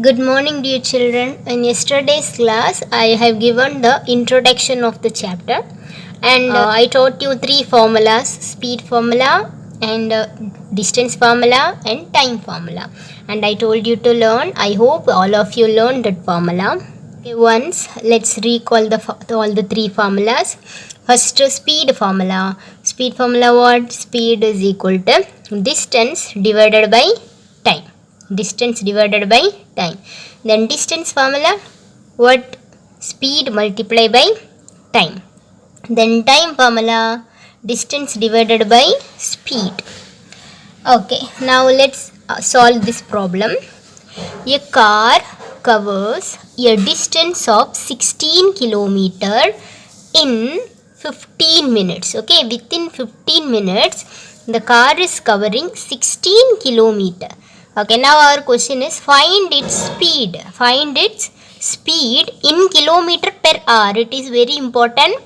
Good morning, dear children. In yesterday's class, I have given the introduction of the chapter, and I taught you three formulas: speed formula, and distance formula, and time formula. And I told you to learn. I hope all of you learned that formula. Okay, once, let's recall all the three formulas. First, speed formula. Speed formula what? Speed is equal to distance divided by time. Distance divided by time. Then distance formula what? Speed multiplied by time. Then time formula distance divided by speed. Okay, now let's solve this problem. A car covers a distance of 16 kilometer in 15 minutes. Okay, within 15 minutes the car is covering 16 kilometer. Okay, now our question is find its speed. Find its speed in kilometer per hour. It is very important.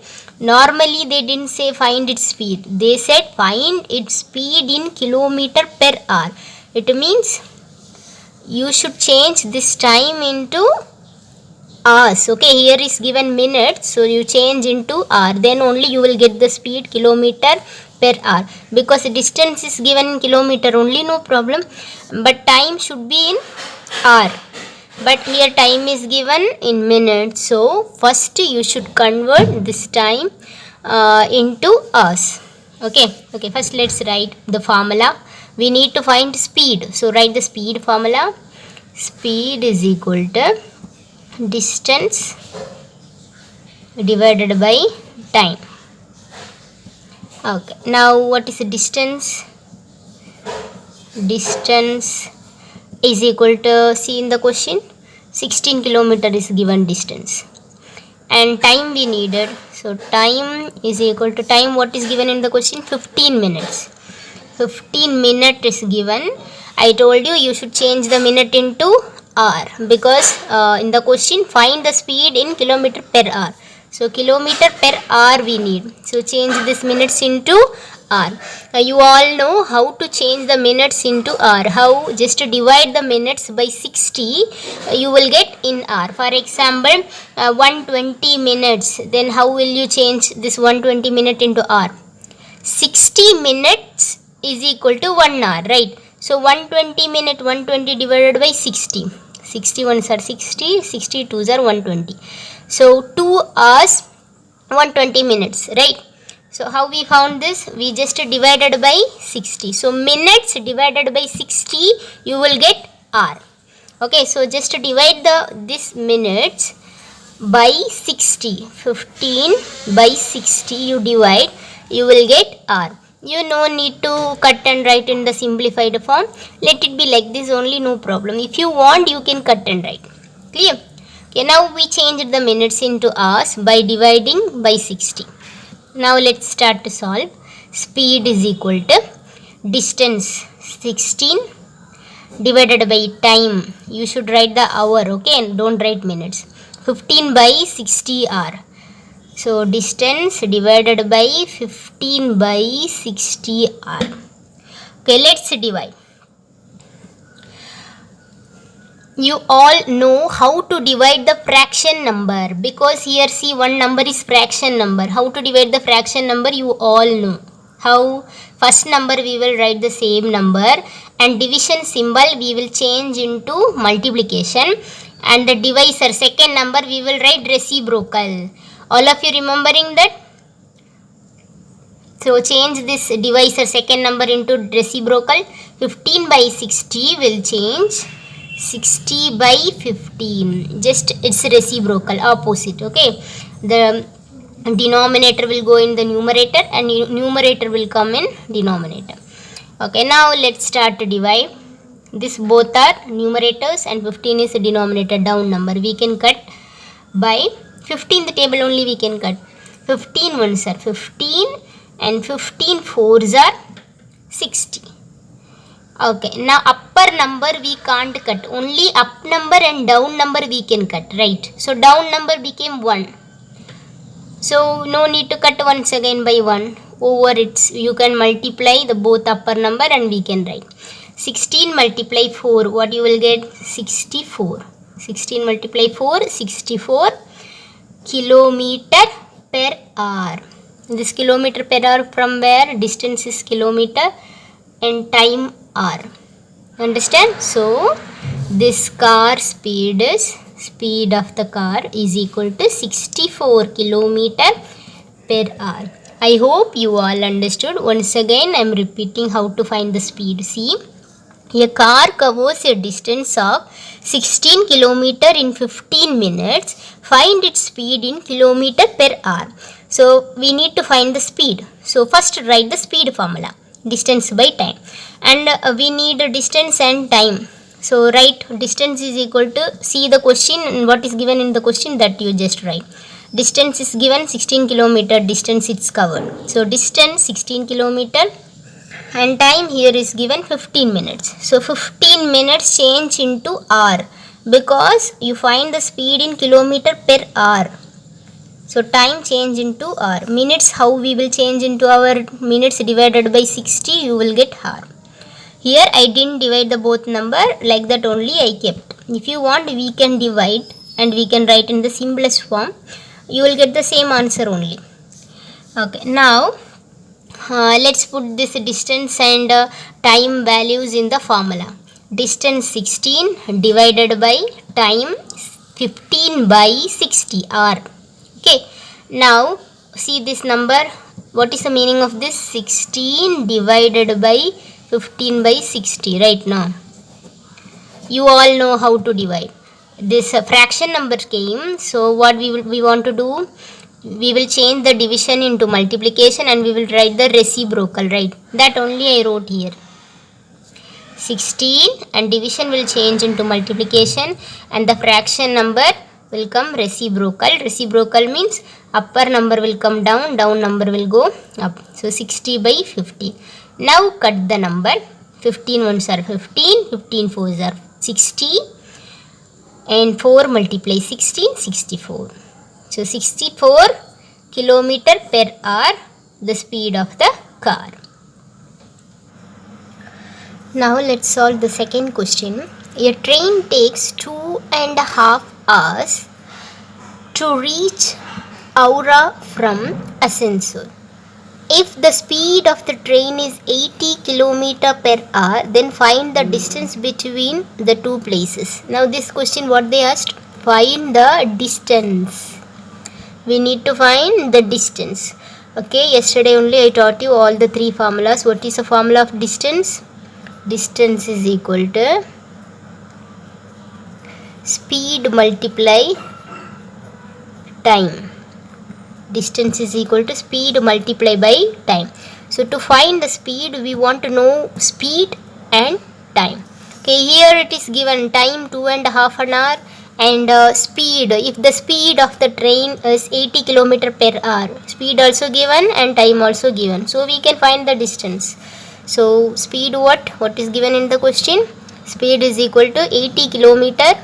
Normally they didn't say find its speed. They said find its speed in kilometer per hour. It means you should change this time into hours. Okay, here is given minutes, so you change into hour. Then only you will get the speed kilometer per hour, because distance is given in kilometer only, no problem, but time should be in hour. But here time is given in minutes, so first you should convert this time into hours. Okay, first let's write the formula. We need to find speed, so write the speed formula. Speed is equal to distance divided by time. Okay, now what is the distance? Distance is equal to, see in the question, 16 kilometer is given distance, and time we needed, so time is equal to time what is given in the question, 15 minutes. 15 minute is given. I told you should change the minute into hour, because in the question find the speed in kilometer per hour, so kilometer per hour we need, so change this minutes into hour. You all know how to change the minutes into hour. How? Just divide the minutes by 60, you will get in hour. For example, 120 minutes, then how will you change this 120 minute into hour? 60 minutes is equal to 1 hour, right? So 120 minute, 120 divided by 60. 60 ones are 60, 60 twos are 120. So 2 hours, 120 minutes, right? So how we found this? We just divided by 60. So minutes divided by 60, you will get hour. Okay, so just divide this minutes by 60. 15 by 60 you divide, you will get hour. You no need to cut and write in the simplified form. Let it be like this only, no problem. If you want, you can cut and write. Clear? Okay, now we changed the minutes into hours by dividing by 60. Now let's start to solve. Speed is equal to distance 16 divided by time. You should write the hour, okay, and don't write minutes. 15 by 60 hour. So distance divided by 15 by 60 hour. Okay, let's divide. You all know how to divide the fraction number, because here see one number is fraction number. How to divide the fraction number you all know. How? First number we will write the same number, and division symbol we will change into multiplication, and the divisor second number we will write reciprocal. All of you remembering that? So change this divisor second number into reciprocal. 15 by 60 will change 60 by 15. Just it's reciprocal, opposite. Okay. The denominator will go in the numerator, and numerator will come in denominator. Okay. Now let's start to divide. This both are numerators, and 15 is a denominator, down number. We can cut by 15, the table only we can cut. 15 ones are 15 and 15 fours are 60. Okay, now upper number we can't cut, only up number and down number we can cut, right? So down number became 1. So no need to cut once again by 1. Over it, you can multiply the both upper number and we can write. 16 multiply 4, what you will get? 64. 16 multiply 4, 64 kilometer per hour. This kilometer per hour from where? Distance is kilometer and time hour. Understand? So this car speed of the car is equal to 64 kilometer per hour. I hope you all understood. Once again I am repeating how to find the speed. See, a car covers a distance of 16 km in 15 minutes. Find its speed in kilometer per hour. So we need to find the speed. So first write the speed formula, distance by time, and we need a distance and time. So write distance is equal to, see the question and what is given in the question, that you just write. Distance is given 16 km distance it's covered. So distance 16 km and time here is given 15 minutes. So 15 minutes change into hour because you find the speed in kilometer per hour. So time change into hour. Minutes, how we will change into our minutes divided by 60, you will get hour. Here I didn't divide the both number, like that only I kept. If you want, we can divide and we can write in the simplest form. You will get the same answer only. Okay, now let's put this distance and time values in the formula. Distance 16 divided by time 15 by 60 hour. Okay, now see this number. What is the meaning of this? 16 divided by 15 by 60. Right now you all know how to divide. This fraction number came, so what we want to do, we will change the division into multiplication and we will write the reciprocal, right? That only I wrote here. 16 and division will change into multiplication and the fraction number will come reciprocal. Reciprocal means upper number will come down, down number will go up. So 60 by 50. Now cut the number. 15 ones are 15, 15 fours are 60 and 4 multiply 16, 64. So 64 kilometer per hour, the speed of the car. Now let's solve the second question. A train takes 2.5 hours to reach Aura from Asansol. If the speed of the train is 80 km per hour, then find the distance between the two places. Now this question, what they asked? Find the distance. We need to find the distance. Okay, yesterday only I taught you all the three formulas. What is the formula of distance? Distance is equal to speed multiply time. Distance is equal to speed multiply by time. So to find the speed, we want to know speed and time. Okay, here it is given time 2.5 an hour and speed. If the speed of the train is 80 km per hour, speed also given and time also given. So we can find the distance. So speed what is given in the question? Speed is equal to 80 km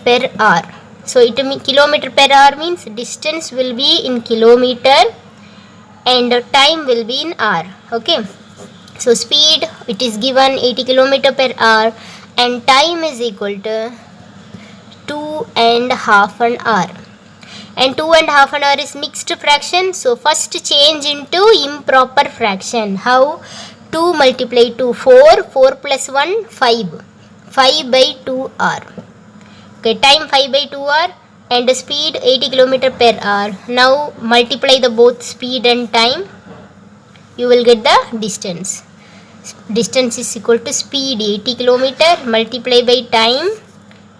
per hour. So it means kilometer per hour means distance will be in kilometer and time will be in hour. Okay. So speed, it is given 80 km per hour and time is equal to 2.5 an hour. And 2.5 an hour is mixed fraction. So first change into improper fraction. How? 2 multiply 2, 4, 4 plus 1, 5. 5 by 2 hour. Okay, time 5 by 2 hour and the speed 80 km per hour. Now multiply the both speed and time. You will get the distance. Distance is equal to speed 80 km multiply by time.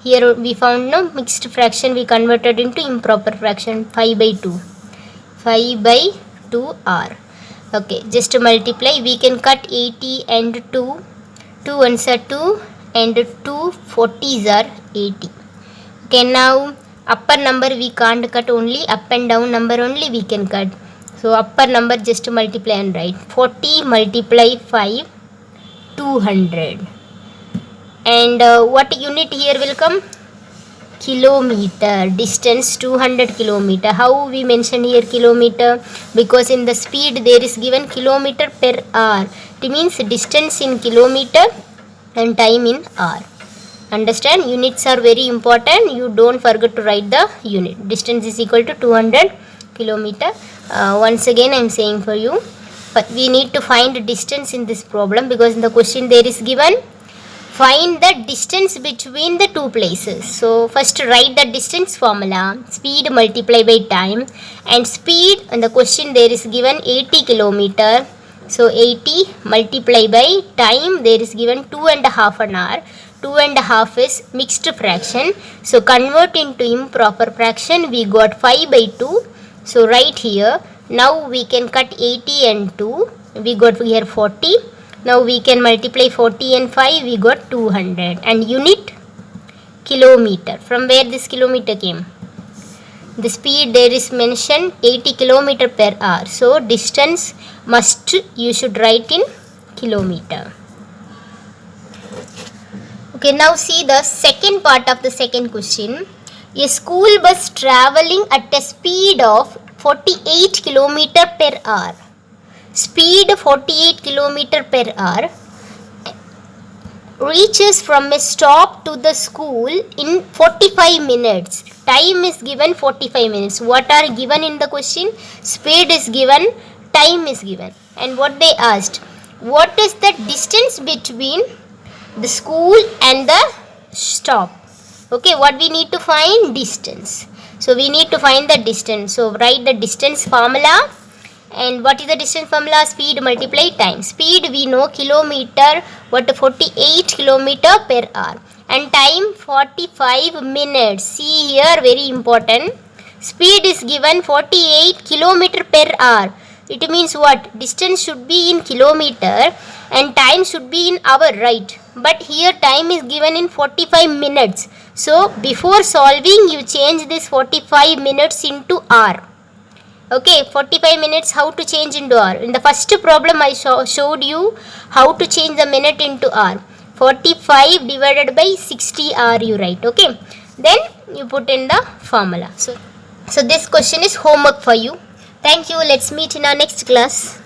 Here we found no mixed fraction, we converted into improper fraction, 5 by 2. 5 by 2 hour. Okay, just to multiply, we can cut 80 and 2. 2 ones are 2 and 2 40s are 80. Okay, now upper number we can't cut, only up and down number only we can cut. So upper number just to multiply and write. 40 multiply 5, 200. And what unit here will come? kilometer. Distance 200 kilometer. How we mention here kilometer? Because in the speed there is given kilometer per hour. It means distance in kilometer and time in hour. Understand? Units are very important. You don't forget to write the unit. Distance is equal to 200 kilometer. Once again I am saying for you, but we need to find distance in this problem, because in the question there is given find the distance between the two places. So first write the distance formula, speed multiply by time, and speed in the question there is given 80 kilometer. So 80 multiply by time there is given 2.5 an hour. 2.5 is mixed fraction. So convert into improper fraction, we got 5 by 2. So right here, now we can cut 80 and 2. We got here 40. Now we can multiply 40 and 5, we got 200. And unit kilometer. From where this kilometer came? The speed there is mentioned 80 kilometer per hour. So distance must you should write in kilometer. Okay, now see the second part of the second question. A school bus traveling at a speed of 48 kilometer per hour. Speed 48 kilometer per hour reaches from a stop to the school in 45 minutes. Time is given 45 minutes. What are given in the question? Speed is given, time is given. And what they asked, what is the distance between the school and the stop? Okay, what we need to find? Distance. So we need to find the distance. So write the distance formula. And what is the distance formula? Speed multiply time. Speed we know kilometer, what 48 kilometer per hour, and time 45 minutes. See here, very important. Speed is given 48 kilometer per hour. It means what? Distance should be in kilometer and time should be in hour, right? But here time is given in 45 minutes. So before solving, you change this 45 minutes into hour. Okay, 45 minutes how to change into hour. In the first problem I showed you how to change the minute into hour. 45 divided by 60 hour you write. Okay, then you put in the formula. So this question is homework for you. Thank you. Let's meet in our next class.